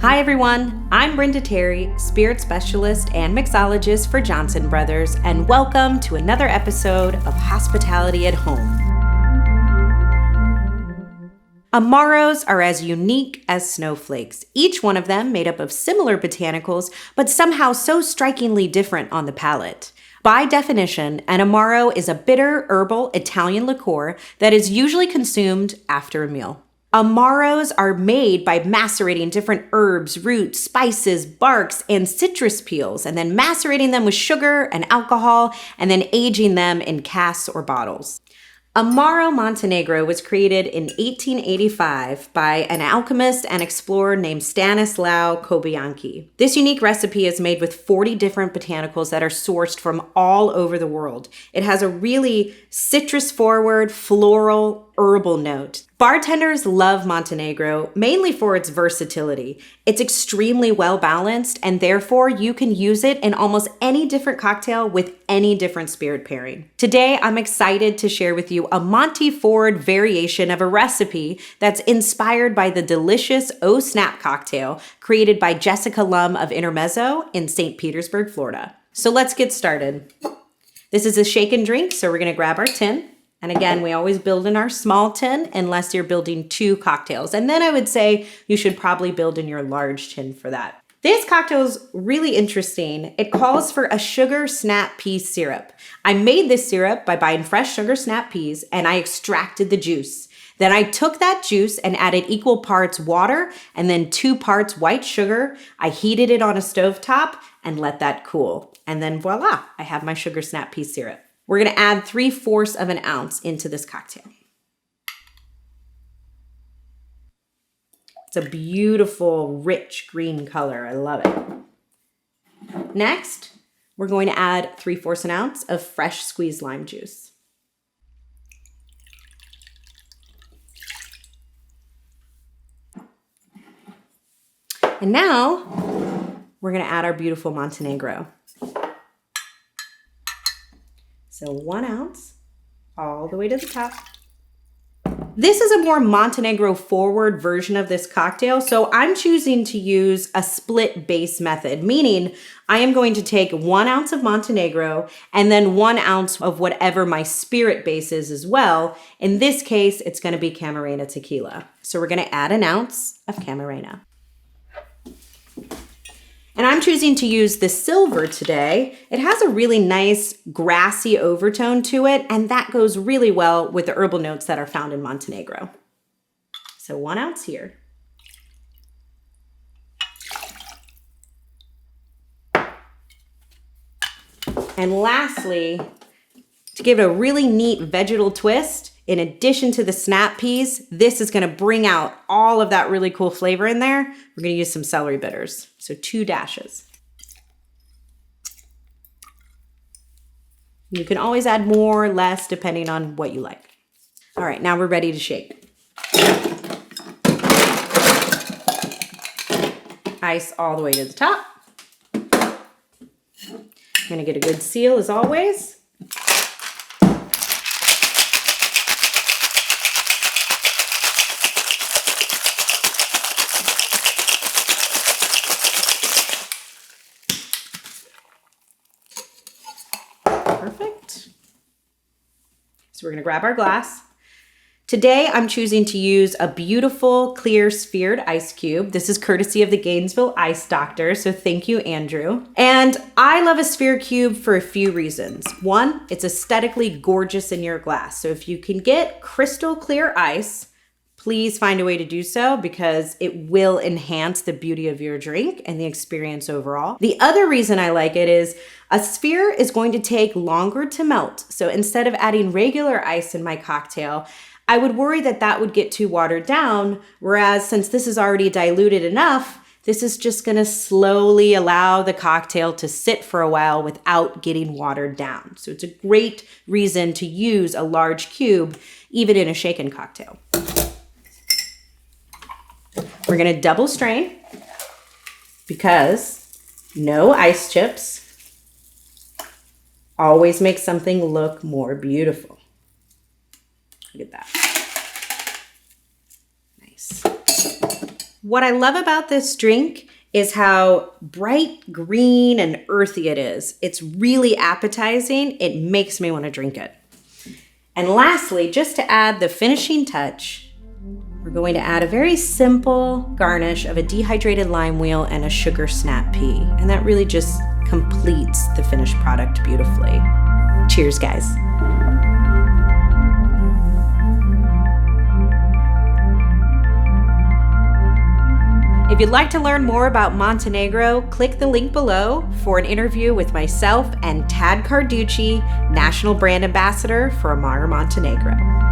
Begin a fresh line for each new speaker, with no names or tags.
Hi everyone, I'm Brenda Terry, spirit specialist and mixologist for Johnson Brothers, and welcome to another episode of Hospitality at Home. Amaros are as unique as snowflakes, each one of them made up of similar botanicals, but somehow so strikingly different on the palate. By definition, an Amaro is a bitter, herbal Italian liqueur that is usually consumed after a meal. Amaros are made by macerating different herbs, roots, spices, barks, and citrus peels, and then macerating them with sugar and alcohol, and then aging them in casks or bottles. Amaro Montenegro was created in 1885 by an alchemist and explorer named Stanislao Kobianki. This unique recipe is made with 40 different botanicals that are sourced from all over the world. It has a really citrus-forward, floral, herbal note. Bartenders love Montenegro mainly for its versatility. It's extremely well balanced, and therefore you can use it in almost any different cocktail with any different spirit pairing. Today, I'm excited to share with you a Monty Ford variation of a recipe that's inspired by the delicious Oh Snap cocktail created by Jessica Lum of Intermezzo in St. Petersburg, Florida. So let's get started. This is a shake and drink, so we're gonna grab our tin. And again, we always build in our small tin unless you're building 2 cocktails. And then I would say you should probably build in your large tin for that. This cocktail is really interesting. It calls for a sugar snap pea syrup. I made this syrup by buying fresh sugar snap peas and I extracted the juice. Then I took that juice and added equal parts water and then 2 parts white sugar. I heated it on a stovetop and let that cool. And then voila, I have my sugar snap pea syrup. We're gonna add 3/4 of an ounce into this cocktail. It's a beautiful, rich green color. I love it. Next, we're going to add 3/4 an ounce of fresh squeezed lime juice. And now, we're gonna add our beautiful Montenegro. So 1 ounce all the way to the top. This is a more Montenegro forward version of this cocktail, so I'm choosing to use a split base method, meaning I am going to take 1 ounce of Montenegro and then 1 ounce of whatever my spirit base is as well. In this case, it's gonna be Camarena tequila. So we're gonna add 1 ounce of Camarena. And I'm choosing to use the silver today. It has a really nice grassy overtone to it, and that goes really well with the herbal notes that are found in Montenegro. So 1 ounce here. And lastly, to give it a really neat vegetal twist, in addition to the snap peas, this is gonna bring out all of that really cool flavor in there. We're gonna use some celery bitters. So 2 dashes. You can always add more or less depending on what you like. All right, now we're ready to shake. Ice all the way to the top. I'm gonna get a good seal as always. Perfect. So we're gonna grab our glass. Today, I'm choosing to use a beautiful clear sphered ice cube. This is courtesy of the Gainesville Ice Doctor, so thank you, Andrew. And I love a sphere cube for a few reasons. One, it's aesthetically gorgeous in your glass. So if you can get crystal clear ice, please find a way to do so because it will enhance the beauty of your drink and the experience overall. The other reason I like it is a sphere is going to take longer to melt. So instead of adding regular ice in my cocktail, I would worry that that would get too watered down. Whereas since this is already diluted enough, this is just gonna slowly allow the cocktail to sit for a while without getting watered down. So it's a great reason to use a large cube, even in a shaken cocktail. We're gonna double strain because no ice chips always make something look more beautiful. Look at that. Nice. What I love about this drink is how bright green and earthy it is. It's really appetizing. It makes me want to drink it. And lastly, just to add the finishing touch, we're going to add a very simple garnish of a dehydrated lime wheel and a sugar snap pea. And that really just completes the finished product beautifully. Cheers, guys. If you'd like to learn more about Montenegro, click the link below for an interview with myself and Tad Carducci, National Brand Ambassador for Amaro Montenegro.